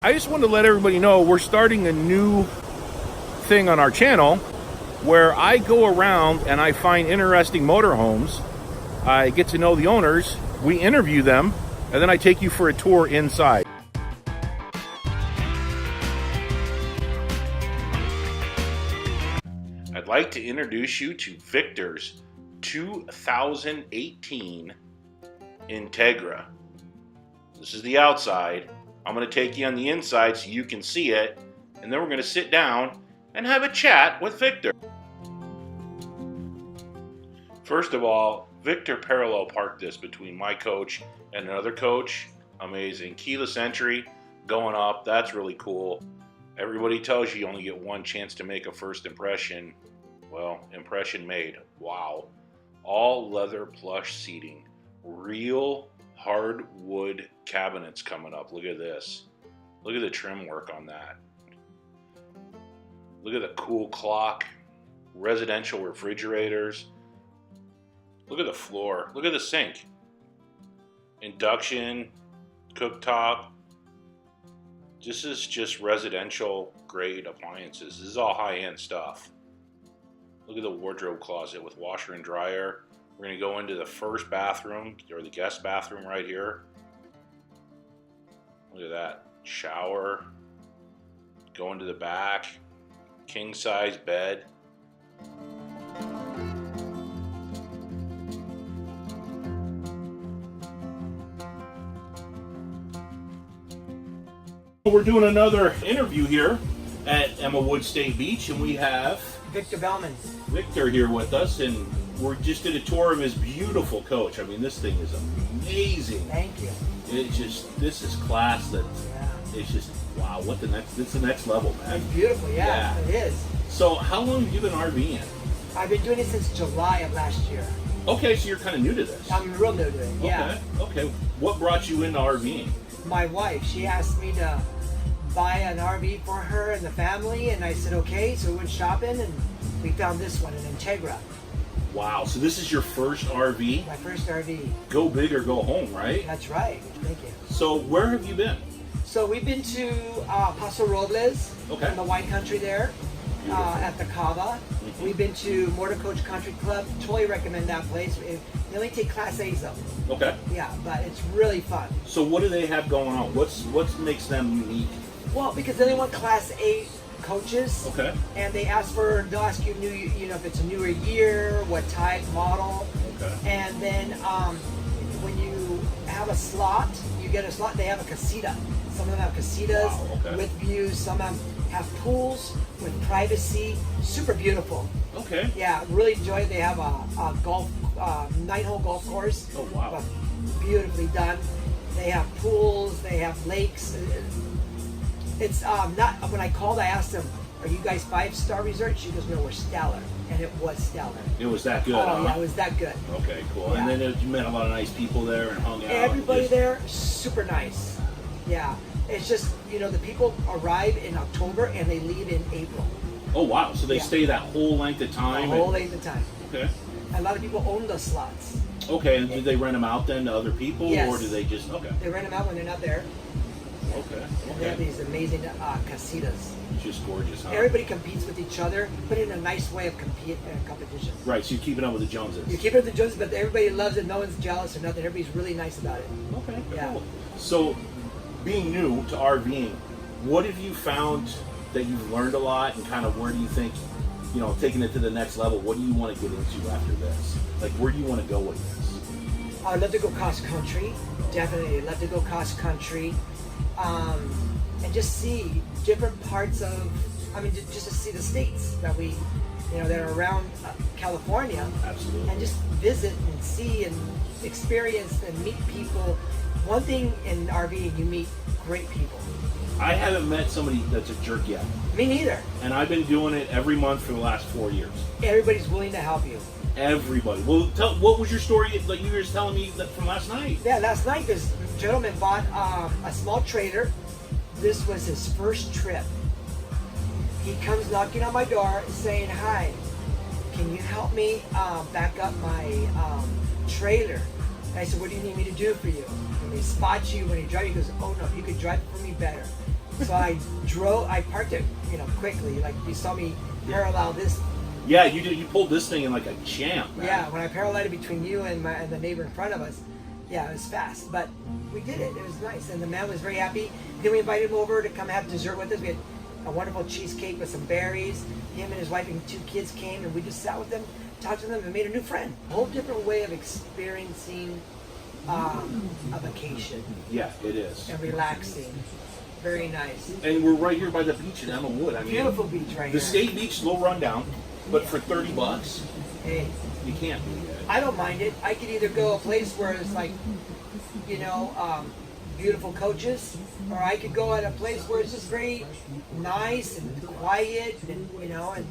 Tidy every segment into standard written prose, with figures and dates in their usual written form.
I just wanted to let everybody know we're starting a new thing on our channel where I go around and I find interesting motorhomes. I get to know the owners, we interview them, and then I take you for a tour inside. I'd like to introduce you to Victor's 2018 Entegra. This is the outside. I'm going to take you on the inside so you can see it, and then we're going to sit down and have a chat with Victor. First of all, Victor parallel parked this between my coach and another coach. Amazing. Keyless entry going up. That's really cool. Everybody tells you only get one chance to make a first impression. Well, impression made. Wow. All leather plush seating. Real hardwood cabinets coming up. Look at this. Look at the trim work on that. Look at the cool clock. Residential refrigerators. Look at the floor. Look at the sink. Induction, cooktop. This is just residential grade appliances. This is all high-end stuff. Look at the wardrobe closet with washer and dryer. We're going to go into the first bathroom, or the guest bathroom right here. Look at that. Shower. Go into the back. King-size bed. We're doing another interview here at Emma Wood State Beach, and we have Victor Bellman. Victor here with us, and we just did a tour of his beautiful coach. I mean, this thing is amazing. Thank you. It's just, this is class. That it's just, wow. What the next? It's the next level, man. It's beautiful. Yeah, it is. So, how long have you been RVing? I've been doing it since July of last year. Okay, so you're kind of new to this. I'm real new to it. Yeah. Okay. What brought you into RVing? My wife, she asked me to buy an RV for her and the family, and I said okay. So we went shopping, and we found this one, an Entegra. Wow. So this is your first RV? My first RV. Go big or go home, right? That's right. Thank you. So where have you been? So we've been to Paso Robles, in the wine country there, at the Cava. Mm-hmm. We've been to Motor Coach Country Club. Totally recommend that place. They only take Class A's though. Okay. Yeah, but it's really fun. So what do they have going on? What makes them unique? Well, because they want Class A coaches. Okay. And they'll ask you if it's a newer year, what type, model. Okay. And then when you have a slot, you get a slot. They have a casita. Some of them have casitas with views. Some of them have pools with privacy. Super beautiful. Okay. Yeah, really enjoy it. They have a golf, 9-hole golf course. Oh wow. Beautifully done. They have pools. They have lakes. It's not, when I called, I asked them, are you guys 5-star resort? She goes, no, we're stellar. And it was stellar. It was that good, Oh, yeah, it was that good. Okay, cool. Yeah. And then you met a lot of nice people there and hung out. Everybody there, super nice. Yeah. It's just, the people arrive in October and they leave in April. Oh, wow. So they stay that whole length of time? The whole length of time. Okay. A lot of people own those slots. Okay, and do they rent them out then to other people? Yes. Or do they just, They rent them out when they're not there. Okay. They have these amazing casitas. It's just gorgeous, huh? Everybody competes with each other, but in a nice way of competition. Right, so you're keeping up with the Joneses. You keep it with the Joneses, but everybody loves it. No one's jealous or nothing. Everybody's really nice about it. Okay, yeah. Cool. So, being new to RVing, what have you found that you've learned a lot, and kind of where do you think, taking it to the next level, what do you want to get into after this? Like, where do you want to go with this? I'd love to go cross country. Definitely. I'd love to go cross country. And just see different parts of, just to see the states that we, that are around California. Absolutely. And just visit and see and experience and meet people. One thing in RVing, you meet great people. I haven't met somebody that's a jerk yet. Me neither. And I've been doing it every month for the last 4 years. Everybody's willing to help you. Everybody. Well, what was your story, like you were just telling me from last night? Yeah, last night this gentleman bought a small trailer. This was his first trip. He comes knocking on my door saying, hi, can you help me back up my trailer? And I said, what do you need me to do for you? When he spots you, when he drives, he goes, oh no, you could drive it for me better. So I parked it, quickly. Like you saw me parallel this. Yeah, you did. You pulled this thing in like a champ, man. Yeah, when I paralleled it between you and the neighbor in front of us, it was fast. But we did it. It was nice, and the man was very happy. Then we invited him over to come have dessert with us. We had a wonderful cheesecake with some berries. Him and his wife and 2 kids came, and we just sat with them, talked to them, and made a new friend. A whole different way of experiencing a vacation. Yeah, it is. And relaxing. Very nice. And we're right here by the beach in Emma Wood. I mean, beautiful beach right here. The state beach is a little rundown, but for $30, hey, you can't beat it. I don't mind it. I could either go a place where it's like, beautiful coaches, or I could go at a place where it's just very nice and quiet and and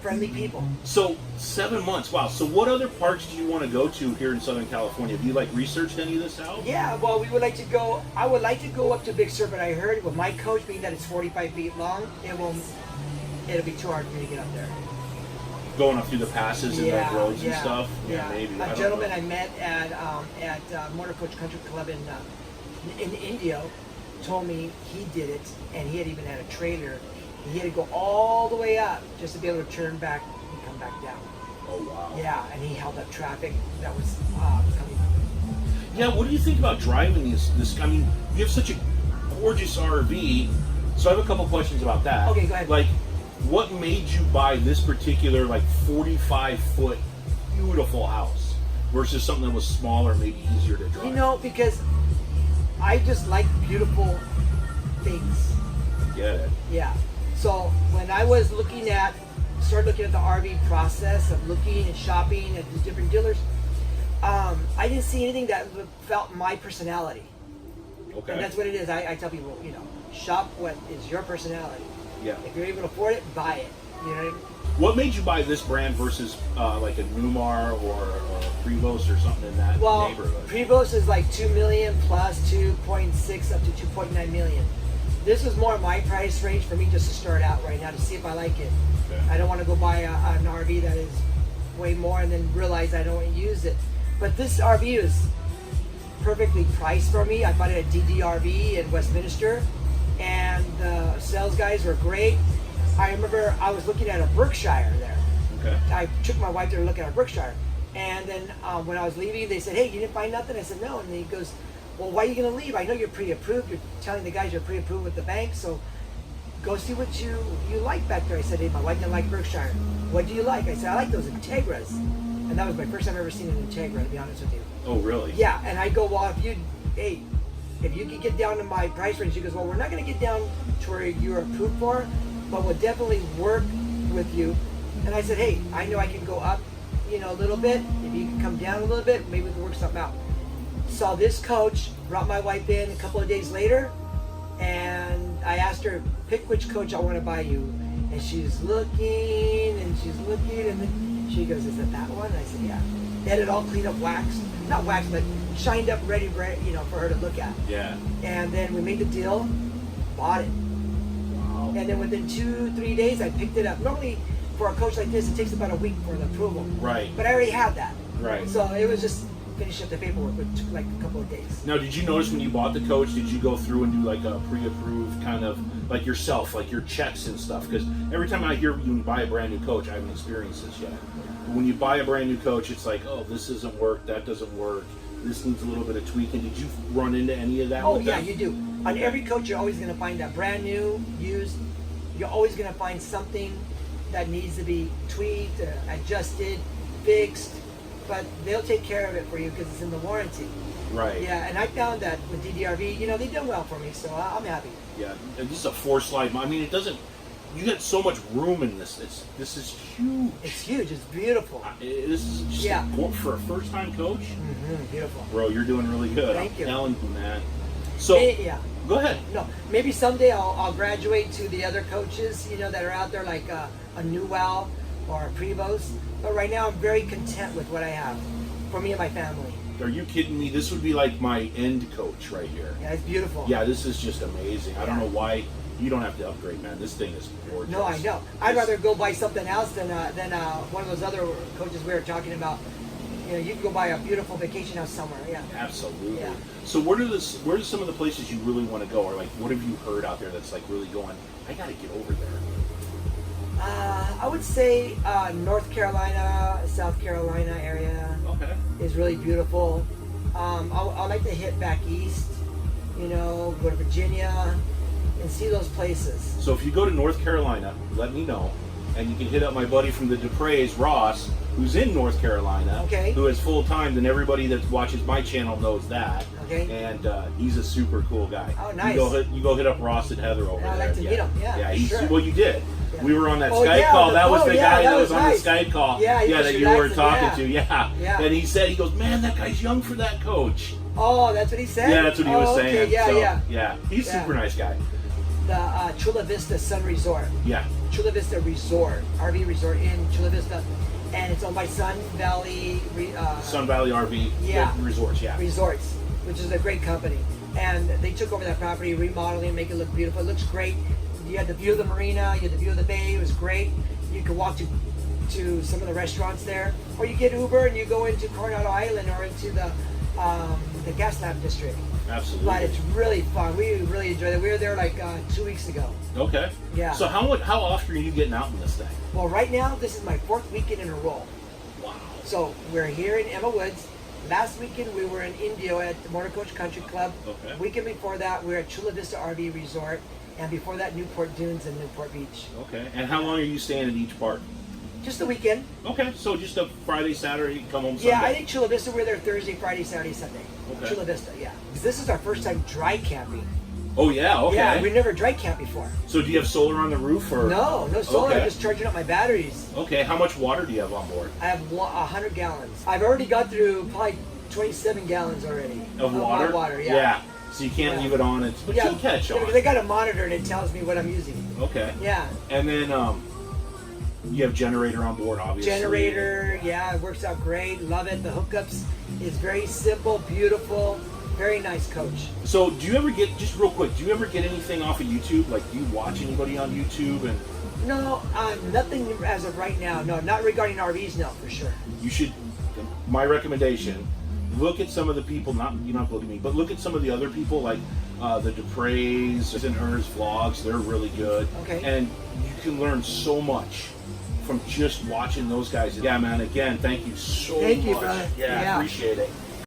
friendly people. So 7 months, wow. So what other parks do you want to go to here in Southern California? Have you researched any of this out? Yeah, well, we would like to go. I would like to go up to Big Sur, but I heard with my coach being that it's 45 feet long, it'll be too hard for me to get up there. Going up through the passes and the roads and stuff. Yeah, maybe. A gentleman I met at Motor Coach Country Club in Indio told me he did it, and he had even had a trailer. He had to go all the way up just to be able to turn back and come back down. Oh wow. Yeah, and he held up traffic that was coming. Yeah, what do you think about driving this? I mean, you have such a gorgeous RV. So I have a couple questions about that. Okay, go ahead. What made you buy this particular 45-foot beautiful house versus something that was smaller, maybe easier to drive? Because I just like beautiful things. I get it. Yeah. So when I was started looking at the RV process of looking and shopping at the different dealers, I didn't see anything that felt my personality. Okay. And that's what it is. I tell people, shop what is your personality. Yeah. If you're able to afford it, buy it. You know what I mean? What made you buy this brand versus a Newmar or a Prevost or something in that neighborhood? Prevost is like $2 million plus 2.6 up to 2.9 million. This was more my price range for me just to start out right now to see if I like it. Okay. I don't want to go buy an RV that is way more and then realize I don't use it. But this RV is perfectly priced for me. I bought it at DDRV in Westminster, and the sales guys were great. I remember I was looking at a Berkshire there. Okay. I took my wife there to look at a Berkshire. And then when I was leaving, they said, hey, you didn't find nothing? I said, no. And he goes, well, why are you going to leave? I know you're pre-approved. You're telling the guys you're pre-approved with the bank, so go see what you like back there. I said, hey, my wife didn't like Berkshire. What do you like? I said, I like those Integras. And that was my first time ever seen an Integra, to be honest with you. Oh, really? Yeah, and I go, well, if you can get down to my price range, she goes, well, we're not going to get down to where you're approved for, but we'll definitely work with you. And I said, hey, I know I can go up, a little bit. If you can come down a little bit, maybe we can work something out. Saw this coach, brought my wife in a couple of days later, and I asked her, pick which coach I want to buy you. And she's looking, and then she goes, is it that one? And I said, yeah. They had it all cleaned up, waxed. Not waxed, but shined up, ready, for her to look at. Yeah. And then we made the deal, bought it. Wow. And then within 2-3 days, I picked it up. Normally, for a coach like this, it takes about a week for the approval. Right. But I already had that. Right. So it was just finish up the paperwork, which took like a couple of days. Now, did you notice when you bought the coach, did you go through and do a pre-approved kind of yourself, your checks and stuff? Because every time I hear you buy a brand new coach, I haven't experienced this yet. But when you buy a brand new coach, it's like, oh, this doesn't work, that doesn't work, this needs a little bit of tweaking. Did you run into any of that? Oh yeah, you do. On every coach, you're always going to find that brand new, used. You're always going to find something that needs to be tweaked, adjusted, fixed. But they'll take care of it for you because it's in the warranty. Right. Yeah, and I found that with DDRV, they've done well for me, so I'm happy. Yeah, and this is a 4-slide. I mean, it doesn't. You got so much room in this. This is huge. It's huge. It's beautiful. This is just for a first-time coach. Mm-hmm, beautiful. Bro, you're doing really good. Thank you. I'm telling you, man. So yeah. Go ahead. No, maybe someday I'll graduate to the other coaches, that are out there, like a Newell or a Prevost. But right now, I'm very content with what I have for me and my family. Are you kidding me? This would be like my end coach right here. Yeah, it's beautiful. Yeah, this is just amazing. I don't know why you don't have to upgrade, man. This thing is gorgeous. No, I know. I'd rather go buy something else than one of those other coaches we were talking about. you can go buy a beautiful vacation house somewhere. Yeah. Absolutely. Yeah. So where are some of the places you really want to go, or like what have you heard out there that's like really going, I got to get over there? I would say North Carolina, South Carolina area is really beautiful. I like to hit back east, go to Virginia and see those places. So if you go to North Carolina, let me know. And you can hit up my buddy from the Dupre's, Ross, who's in North Carolina, who is full-time, and everybody that watches my channel knows that. Okay. And he's a super cool guy. Oh, nice. You go hit up Ross and Heather over there. I'd like to meet him, Yeah, sure. Well, you did. Yeah. We were on that Skype call. That was the guy that was on nice. the Skype call. Yeah, that you were talking to. Yeah. And he said, he goes, man, that guy's young for that coach. Oh, that's what he said? Yeah, that's what he was saying. Okay. Yeah, Yeah, he's a super nice guy. The Chula Vista Sun Resort. Yeah. Chula Vista Resort, RV resort in Chula Vista. And it's owned by Sun Valley Sun Valley RV Resorts, Resorts, which is a great company. And they took over that property, remodeling it, make it look beautiful. It looks great. You had the view of the marina, you had the view of the bay. It was great. You could walk to some of the restaurants there, or you get Uber and you go into Coronado Island or into the Gaslamp district. Absolutely. But it's really fun. We really enjoyed it. We were there like 2 weeks ago. Okay. Yeah. So how often are you getting out in this thing? Well, right now this is my 4th weekend in a row. Wow. So we're here in Emma Woods. Last weekend we were in Indio at the Motor Coach Country Club. Okay. Weekend before that we were at Chula Vista RV Resort, and before that Newport Dunes and Newport Beach. Okay. And how long are you staying in each park? Just the weekend. Okay. So just a Friday, Saturday, come home Sunday. Yeah, I think Chula Vista we're there Thursday, Friday, Saturday, Sunday. Okay. Chula Vista, yeah. This is our first time dry camping. Oh yeah. Okay. Yeah, we never dry camped before. So do you have solar on the roof or? No solar. Okay. I'm just charging up my batteries. Okay. How much water do you have on board? I have 100 gallons. I've already got through probably 27 gallons already. Of water? My water, yeah. Yeah. So you can't leave it on, but you'll catch on. They got a monitor and it tells me what I'm using. Okay. Yeah. And then you have generator on board, obviously. Generator, yeah, it works out great. Love it. The hookups is very simple, beautiful, very nice coach. So do you ever get, just real quick, do you ever get anything off of YouTube? Like, do you watch anybody on YouTube? And No, nothing as of right now. No, not regarding RVs, no, for sure. you should, my recommendation, look at some of the people, not, you don't have to look at me, but look at some of the other people, like the Dupre's and hers vlogs. They're really good. Okay. And you can learn so much from just watching those guys. Yeah, man, again, thank you so much. Thank you, brother. Yeah, Yeah. appreciate it.